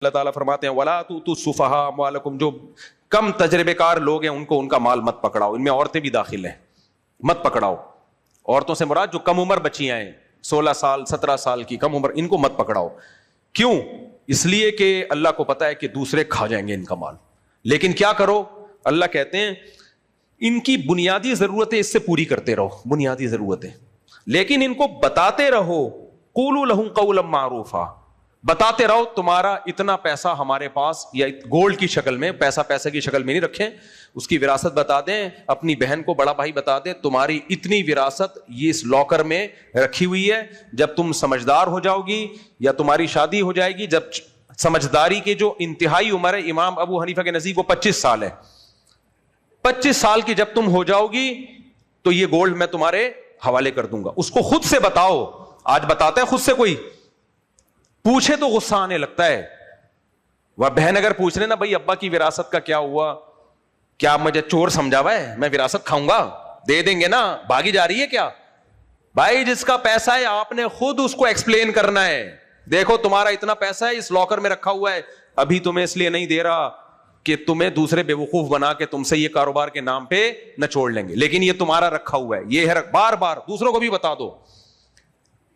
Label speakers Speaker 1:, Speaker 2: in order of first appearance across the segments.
Speaker 1: اللہ تعالیٰ فرماتے ہیں وَلَا تُؤْتُوا السُّفَهَاءَ أَمْوَالَكُمْ، جو کم تجربے کار لوگ ہیں ان کو ان کا مال مت پکڑاؤ. ان میں عورتیں بھی داخل ہیں، مت پکڑاؤ. عورتوں سے مراد جو کم عمر بچیاں ہیں، 16 سال 17 سال کی کم عمر، ان کو مت پکڑاؤ. کیوں؟ اس لیے کہ اللہ کو پتا ہے کہ دوسرے کھا جائیں گے ان کا مال. لیکن کیا کرو؟ اللہ کہتے ہیں ان کی بنیادی ضرورتیں اس سے پوری کرتے رہو، بنیادی ضرورتیں، لیکن ان کو بتاتے رہو. قولوا لهم قولا معروفا، بتاتے رہو تمہارا اتنا پیسہ ہمارے پاس، یا گولڈ کی شکل میں، پیسہ کی شکل میں نہیں رکھیں، اس کی وراثت بتا دیں. اپنی بہن کو بڑا بھائی بتا دیں تمہاری اتنی وراثت یہ اس لاکر میں رکھی ہوئی ہے، جب تم سمجھدار ہو جاؤ گی یا تمہاری شادی ہو جائے گی، جب سمجھداری کے جو انتہائی عمر ہے امام ابو حنیفہ کے نزدیک وہ 25 سال ہے، 25 سال کی جب تم ہو جاؤ گی تو یہ گولڈ میں تمہارے حوالے کر دوں گا. اس کو خود سے بتاؤ. آج بتاتا ہے خود سے؟ کوئی پوچھے تو غصہ آنے لگتا ہے. وہ بہن اگر پوچھ رہے نا بھائی ابا کی وراثت کا کیا ہوا، کیا مجھے چور سمجھا ہوا ہے، میں وراثت کھاؤں گا؟ دے دیں گے نا، بھاگی جا رہی ہے کیا؟ بھائی جس کا پیسہ ہے آپ نے خود اس کو ایکسپلین کرنا ہے. دیکھو تمہارا اتنا پیسہ ہے اس لاکر میں رکھا ہوا ہے، ابھی تمہیں اس لیے نہیں دے رہا کہ تمہیں دوسرے بے وقوف بنا کے تم سے یہ کاروبار کے نام پہ نہ چھوڑ لیں گے، لیکن یہ تمہارا رکھا ہوا ہے. یہ ہے، بار بار دوسروں کو بھی بتا دو.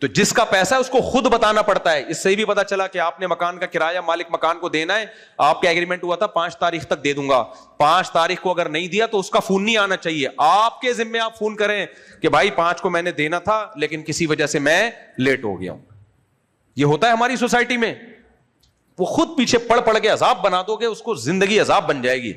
Speaker 1: تو جس کا پیسہ ہے اس کو خود بتانا پڑتا ہے. اس سے بھی پتا چلا کہ آپ نے مکان کا کرایہ مالک مکان کو دینا ہے، آپ کا ایگریمنٹ ہوا تھا 5 تاریخ تک دے دوں گا، 5 تاریخ کو اگر نہیں دیا تو اس کا فون نہیں آنا چاہیے. آپ کے ذمہ آپ فون کریں کہ بھائی 5 کو میں نے دینا تھا لیکن کسی وجہ سے میں لیٹ ہو گیا ہوں. یہ ہوتا ہے ہماری سوسائٹی میں. وہ خود پیچھے پڑ کے عذاب بنا دو گے، اس کو زندگی عذاب بن جائے گی.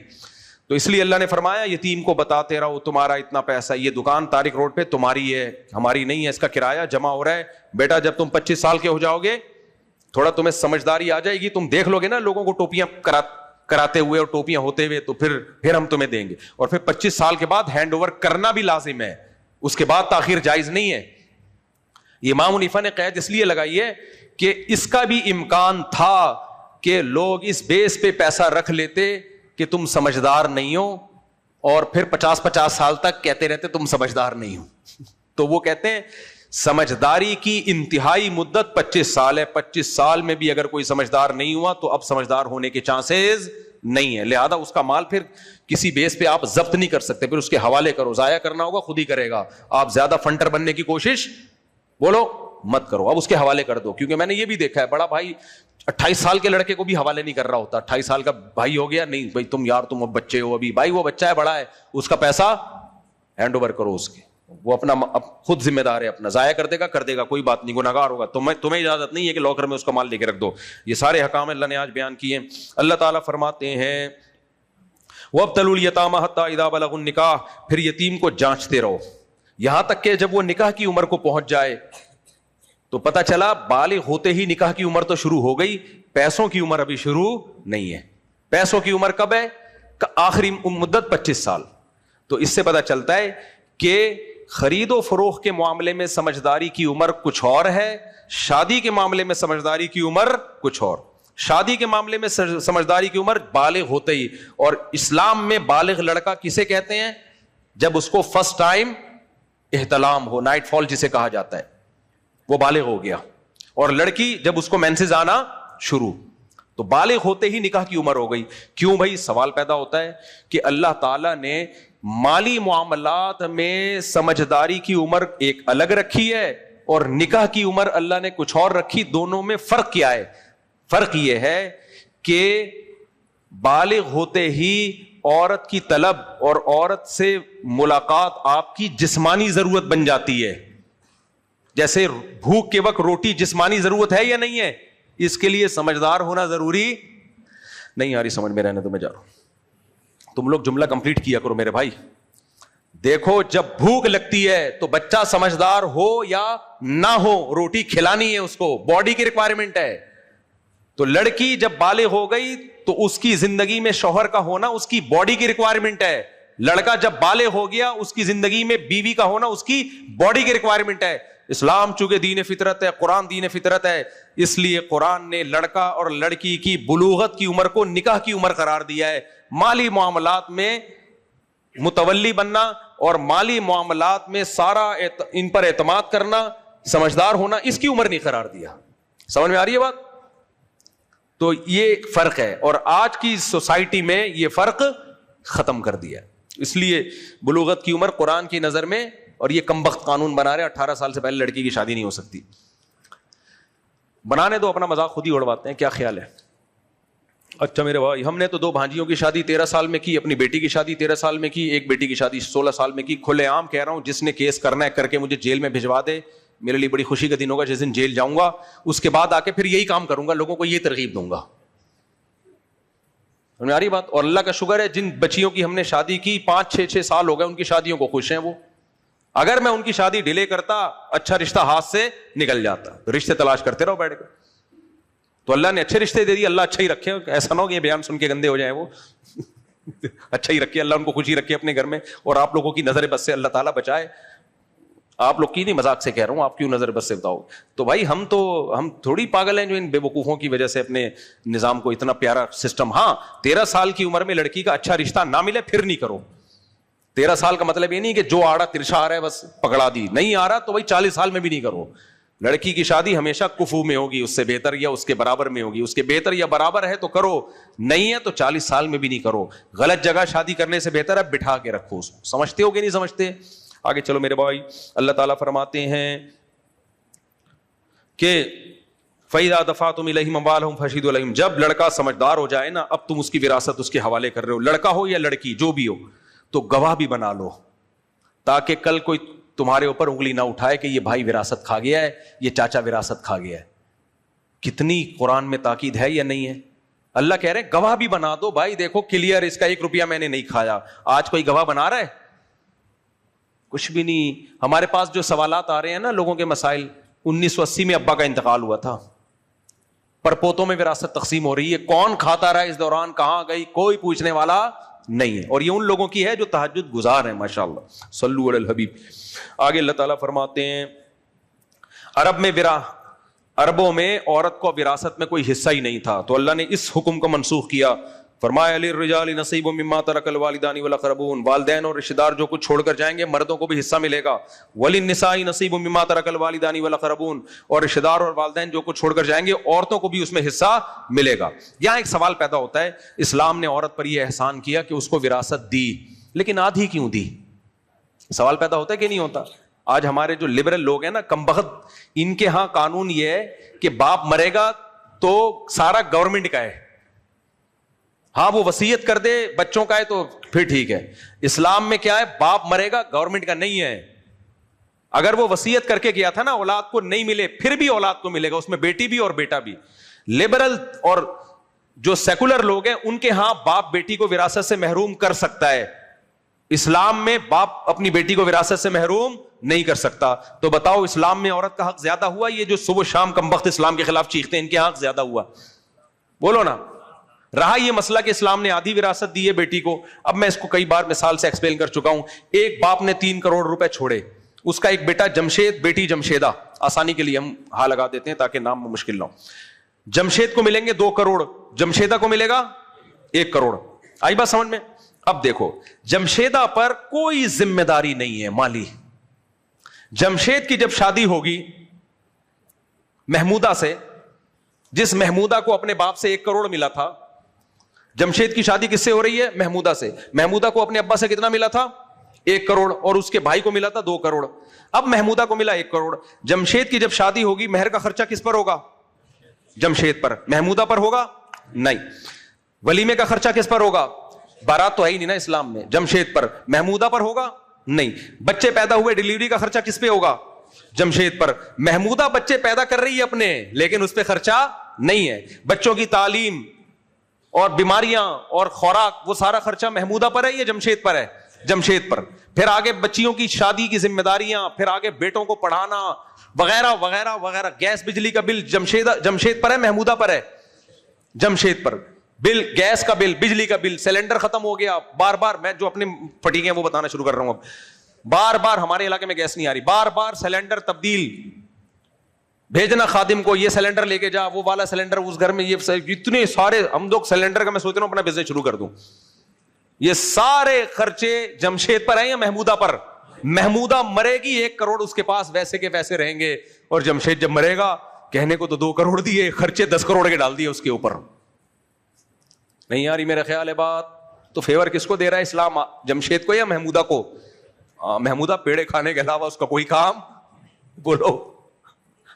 Speaker 1: تو اس لیے اللہ نے فرمایا یتیم کو بتاتے رہو تمہارا اتنا پیسہ، یہ دکان طارق روڈ پہ تمہاری ہے، ہماری نہیں ہے، اس کا کرایہ جمع ہو رہا ہے. بیٹا جب تم 25 سال کے ہو جاؤ گے تھوڑا تمہیں سمجھداری آ جائے گی، تم دیکھ لو گے نا لوگوں کو ٹوپیاں کراتے ہوئے اور ٹوپیاں ہوتے ہوئے، تو پھر ہم تمہیں دیں گے. اور پھر 25 سال کے بعد ہینڈ اوور کرنا بھی لازم ہے، اس کے بعد تاخیر جائز نہیں ہے. یہ امام حنیفہ نے قید اس لیے لگائی ہے کہ اس کا بھی امکان تھا کہ لوگ اس بیس پہ پیسہ رکھ لیتے کہ تم سمجھدار نہیں ہو، اور پھر 50 سال تک کہتے رہتے تم سمجھدار نہیں ہو. تو وہ کہتے ہیں سمجھداری کی انتہائی مدت 25 سال ہے. 25 سال میں بھی اگر کوئی سمجھدار نہیں ہوا تو اب سمجھدار ہونے کے چانسز نہیں ہے. لہذا اس کا مال پھر کسی بیس پہ آپ ضبط نہیں کر سکتے، پھر اس کے حوالے کرو. ضائع کرنا ہوگا خود ہی کرے گا. آپ زیادہ فنٹر بننے کی کوشش بولو مت کرو، اب اس کے حوالے کر دو. کیونکہ میں نے یہ بھی دیکھا ہے بڑا بھائی 28 سال کے لڑکے کو بھی حوالے نہیں کر رہا ہوتا. 28 سال کا بھائی ہو گیا، نہیں بھائی تم اب بچے ہو ابھی. بھائی وہ بچہ ہے، بڑا ہے، اس کا پیسہ ہینڈ اوور کرو اس کے، وہ اپنا خود ذمہ دار ہے، اپنا ضائع کر دے گا کوئی بات نہیں، گناہگار ہوگا. تمہیں اجازت نہیں ہے کہ لاکر میں اس کا مال لے کے رکھ دو. یہ سارے حکام اللہ نے آج بیان کیے. اللہ تعالیٰ فرماتے ہیں وَابْتَلُوا الْيَتَامَىٰ حَتَّىٰ إِذَا بَلَغُوا النِّكَاحَ، پھر یتیم کو جانچتے رہو یہاں تک کہ جب وہ نکاح کی عمر کو پہنچ جائے. تو پتہ چلا بالغ ہوتے ہی نکاح کی عمر تو شروع ہو گئی، پیسوں کی عمر ابھی شروع نہیں ہے. پیسوں کی عمر کب ہے؟ آخری مدت 25 سال. تو اس سے پتہ چلتا ہے کہ خرید و فروخت کے معاملے میں سمجھداری کی عمر کچھ اور ہے، شادی کے معاملے میں سمجھداری کی عمر کچھ اور. شادی کے معاملے میں سمجھداری کی عمر بالغ ہوتے ہی. اور اسلام میں بالغ لڑکا کسے کہتے ہیں؟ جب اس کو فرسٹ ٹائم احتلام ہو، نائٹ فال جسے کہا جاتا ہے، وہ بالغ ہو گیا. اور لڑکی جب اس کو مینسز آنا شروع، تو بالغ ہوتے ہی نکاح کی عمر ہو گئی. کیوں بھائی؟ سوال پیدا ہوتا ہے کہ اللہ تعالیٰ نے مالی معاملات میں سمجھداری کی عمر ایک الگ رکھی ہے اور نکاح کی عمر اللہ نے کچھ اور رکھی. دونوں میں فرق کیا ہے؟ فرق یہ ہے کہ بالغ ہوتے ہی عورت کی طلب اور عورت سے ملاقات آپ کی جسمانی ضرورت بن جاتی ہے. جیسے بھوک کے وقت روٹی جسمانی ضرورت ہے یا نہیں ہے؟ اس کے لیے سمجھدار ہونا ضروری نہیں. آ رہی سمجھ میں؟ رہنے تو میں جا رہا ہوں. تم لوگ جملہ کنپلیٹ کیا کرو میرے بھائی. دیکھو جب بھوک لگتی ہے تو بچہ سمجھدار ہو یا نہ ہو روٹی کھلانی ہے اس کو، باڈی کی ریکوائرمنٹ ہے. تو لڑکی جب بالغ ہو گئی تو اس کی زندگی میں شوہر کا ہونا اس کی باڈی کی ریکوائرمنٹ ہے. لڑکا جب بالغ ہو گیا اس کی زندگی میں بیوی کا ہونا اس کی باڈی کی ریکوائرمنٹ ہے. اسلام چونکہ دین فطرت ہے، قرآن دین فطرت ہے، اس لیے قرآن نے لڑکا اور لڑکی کی بلوغت کی عمر کو نکاح کی عمر قرار دیا ہے. مالی معاملات میں متولی بننا اور مالی معاملات میں سارا ان پر اعتماد کرنا، سمجھدار ہونا، اس کی عمر نہیں قرار دیا. سمجھ میں آ رہی ہے بات؟ تو یہ فرق ہے, اور آج کی سوسائٹی میں یہ فرق ختم کر دیا. اس لیے بلوغت کی عمر قرآن کی نظر میں, اور یہ کمبخت قانون بنا رہے 18 سال سے پہلے لڑکی کی شادی نہیں ہو سکتی. بنانے دو, اپنا مذاق خود ہی اڑواتے ہیں, کیا خیال ہے؟ اچھا میرے بھائی, ہم نے تو 2 بھانجیوں کی شادی 13 سال میں کی, اپنی بیٹی کی شادی 13 سال میں کی, ایک بیٹی کی شادی 16 سال میں کی. کھلے عام کہہ رہا ہوں, جس نے کیس کرنا ہے کر کے مجھے جیل میں بھجوا دے, میرے لیے بڑی خوشی کا دن ہوگا جس دن جیل جاؤں گا. اس کے بعد آ کے پھر یہی کام کروں گا, لوگوں کو یہ ترغیب دوں گا. ہماری بات. اور اللہ کا شکر ہے جن بچیوں کی ہم نے شادی کی 5-6 سال ہو گئے, ان کی شادیوں کو خوش ہیں وہ. اگر میں ان کی شادی ڈیلے کرتا, اچھا رشتہ ہاتھ سے نکل جاتا. رشتے تلاش کرتے رہو بیٹھ کے, تو اللہ نے اچھے رشتے دے دیے. اللہ اچھا ہی رکھے, ایسا نہ ہو کہ یہ بیان سن کے گندے ہو جائیں وہ. اچھا ہی رکھے, اللہ ان کو خوشی رکھے اپنے گھر میں, اور آپ لوگوں کی نظر بد سے اللہ تعالیٰ بچائے. آپ لوگ کی نہیں, مذاق سے کہہ رہا ہوں, آپ کیوں نظر بد سے بتاؤ. تو بھائی ہم تھوڑی پاگل ہیں جو ان بے وقوفوں کی وجہ سے اپنے نظام کو اتنا پیارا سسٹم. ہاں 13 سال کی عمر میں لڑکی کا اچھا رشتہ نہ ملے پھر نہیں کرو. 13 سال کا مطلب یہ نہیں کہ جو آڑا ترشا آ رہا ہے بس پکڑا دی, نہیں آ رہا تو بھائی 40 سال میں بھی نہیں کرو. لڑکی کی شادی ہمیشہ کفو میں ہوگی, اس سے بہتر یا اس کے برابر میں ہوگی. اس کے بہتر یا برابر ہے تو کرو, نہیں ہے تو 40 سال میں بھی نہیں کرو. غلط جگہ شادی کرنے سے بہتر ہے بٹھا کے رکھو اس کو. سمجھتے ہو کہ نہیں سمجھتے؟ آگے چلو میرے بھائی. اللہ تعالیٰ فرماتے ہیں کہ فَإِذَا دَفَعْتُمْ إِلَيْهِمْ أَمْوَالَهُمْ فَاشْهِدُوا عَلَيْهِمْ. جب لڑکا سمجھدار ہو جائے نا, اب تم اس کی وراثت اس کے حوالے کر رہے ہو, لڑکا ہو یا لڑکی جو بھی ہو, تو گواہ بھی بنا لو, تاکہ کل کوئی تمہارے اوپر انگلی نہ اٹھائے کہ یہ بھائی وراثت کھا گیا ہے, یہ چاچا وراثت کھا گیا ہے. کتنی قرآن میں تاکید ہے یا نہیں ہے؟ اللہ کہہ رہے ہیں گواہ بھی بنا دو. بھائی دیکھو کلیئر, اس کا 1 روپیہ میں نے نہیں کھایا. آج کوئی گواہ بنا رہا ہے؟ کچھ بھی نہیں. ہمارے پاس جو سوالات آ رہے ہیں نا لوگوں کے مسائل, 1980 میں ابا کا انتقال ہوا تھا, پر پوتوں میں وراثت تقسیم ہو رہی ہے, کون کھاتا رہا اس دوران, کہاں گئی, کوئی پوچھنے والا نہیں ہے. اور یہ ان لوگوں کی ہے جو تہجد گزار ہیں, ماشاءاللہ. صلو علی الحبیب. آگے اللہ تعالیٰ فرماتے ہیں عربوں میں عورت کو وراثت میں کوئی حصہ ہی نہیں تھا, تو اللہ نے اس حکم کو منسوخ کیا. فرمایا للرجال نصیب مما ترک الوالدان والاقربون, والدین اور رشتہ دار جو کچھ چھوڑ کر جائیں گے مردوں کو بھی حصہ ملے گا. وللنساء نصیب مما ترک الوالدان والاقربون, اور رشتہ دار اور والدین جو کچھ چھوڑ کر جائیں گے عورتوں کو بھی اس میں حصہ ملے گا. یہاں ایک سوال پیدا ہوتا ہے, اسلام نے عورت پر یہ احسان کیا کہ اس کو وراثت دی, لیکن آدھی کیوں دی؟ سوال پیدا ہوتا ہے کہ نہیں ہوتا؟ آج ہمارے جو لبرل لوگ ہیں نا, کمبخت, ان کے ہاں قانون یہ ہے کہ باپ مرے گا تو سارا گورنمنٹ کا ہے. ہاں وہ وصیت کر دے بچوں کا ہے تو پھر ٹھیک ہے. اسلام میں کیا ہے, باپ مرے گا گورنمنٹ کا نہیں ہے. اگر وہ وصیت کر کے گیا تھا نا اولاد کو نہیں ملے, پھر بھی اولاد کو ملے گا, اس میں بیٹی بھی اور بیٹا بھی. لبرل اور جو سیکولر لوگ ہیں ان کے ہاں باپ بیٹی کو وراثت سے محروم کر سکتا ہے. اسلام میں باپ اپنی بیٹی کو وراثت سے محروم نہیں کر سکتا. تو بتاؤ اسلام میں عورت کا حق زیادہ ہوا, یہ جو صبح شام کمبخت اسلام کے خلاف چیختے ہیں ان کے حق زیادہ ہوا؟ بولو نا. رہا یہ مسئلہ کہ اسلام نے آدھی وراثت دی ہے بیٹی کو. اب میں اس کو کئی بار مثال سے ایکسپلین کر چکا ہوں. ایک باپ نے 3 کروڑ روپے چھوڑے, اس کا ایک بیٹا جمشید, بیٹی جمشیدہ, آسانی کے لیے ہم ہاں لگا دیتے ہیں تاکہ نام میں مشکل نہ ہو. جمشید کو ملیں گے 2 کروڑ, جمشیدہ کو ملے گا 1 کروڑ. آئی بات سمجھ میں؟ اب دیکھو جمشیدہ پر کوئی ذمہ داری نہیں ہے مالی. جمشید کی جب شادی ہوگی محمودہ سے, جس محمودہ کو اپنے باپ سے 1 کروڑ ملا تھا, جمشید کی شادی کس سے ہو رہی ہے؟ محمودہ سے. محمودہ کو اپنے ابا سے کتنا ملا تھا؟ 1 کروڑ, اور اس کے بھائی کو ملا تھا 2 کروڑ. اب محمودہ کو ملا 1 کروڑ. جمشید کی جب شادی ہوگی مہر کا خرچہ کس پر ہوگا؟ جمشید پر. محمودہ پر ہوگا؟ نہیں. ولیمے کا خرچہ کس پر ہوگا؟ بارات تو ہے ہی نہیں نا اسلام میں. جمشید پر. محمودہ پر ہوگا؟ نہیں. بچے پیدا ہوئے ڈلیوری کا خرچہ کس پہ ہوگا؟ جمشید پر. محمودہ بچے پیدا کر رہی ہے اپنے, لیکن اس پہ خرچہ نہیں ہے. بچوں کی تعلیم اور بیماریاں اور خوراک وہ سارا خرچہ محمودہ پر ہے یا جمشید پر ہے؟ جمشید پر. پھر آگے بچیوں کی شادی کی ذمہ داریاں, پھر آگے بیٹوں کو پڑھانا وغیرہ وغیرہ وغیرہ. گیس بجلی کا بل جمشید پر ہے محمودہ پر ہے؟ جمشید پر. بل, گیس کا بل, بجلی کا بل, سلنڈر ختم ہو گیا, بار بار میں جو اپنے پھٹی ہیں وہ بتانا شروع کر رہا ہوں. اب بار بار ہمارے علاقے میں گیس نہیں آ رہی, بار بار سلنڈر تبدیل, بھیجنا خادم کو یہ سلنڈر لے کے جا, وہ والا سلنڈر اس گھر میں, یہ اتنے سارے. ہم لوگ سلنڈر کا میں سوچ رہا ہوں اپنا بزنس شروع کر دوں. یہ سارے خرچے جمشید پر ہیں یا محمودہ پر؟ محمودہ مرے گی 1 کروڑ اس کے پاس ویسے کے ویسے رہیں گے, اور جمشید جب مرے گا کہنے کو تو 2 کروڑ دیے, خرچے 10 کروڑ کے ڈال دیے اس کے اوپر. نہیں یار, میرا خیال ہے بات تو فیور کس کو دے رہا ہے اسلام, جمشید کو یا محمودہ کو؟ محمودہ پیڑے کھانے کے علاوہ اس کا کوئی کام بولو.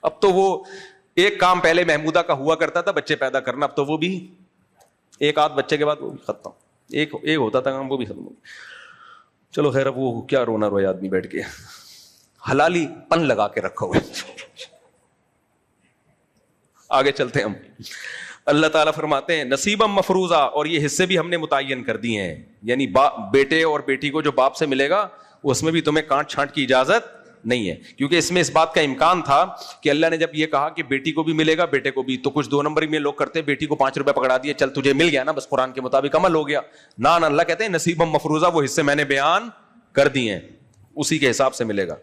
Speaker 1: اب تو وہ ایک کام پہلے محمودہ کا ہوا کرتا تھا, بچے پیدا کرنا, اب تو وہ بھی ایک آدھ بچے کے بعد وہ بھی ختم. ایک ہوتا تھا کام, وہ بھی ختم ہو گیا. چلو خیر, اب وہ کیا رونا روئے آدمی بیٹھ کے, حلالی پن لگا کے رکھا ہوا. آگے چلتے ہیں ہم. اللہ تعالیٰ فرماتے ہیں نصیبا مفروضہ, اور یہ حصے بھی ہم نے متعین کر دیے ہیں, یعنی بیٹے اور بیٹی کو جو باپ سے ملے گا اس میں بھی تمہیں کانٹ چھانٹ کی اجازت نہیں ہے, کیونکہ اس میں اس بات کا امکان تھا کہ اللہ نے جب یہ کہا کہ بیٹی کو بھی ملے گا بیٹے کو بھی, تو کچھ 2 نمبر میں لوگ کرتے ہیں, بیٹی کو 5 روپے پکڑا دیے, چل تجھے مل گیا نا, بس قرآن کے مطابق عمل ہو گیا. نہ اللہ کہتے ہیں نصیبا مفروضہ, وہ حصے میں نے بیان کر دیے ہیں, اسی کے حساب سے ملے گا.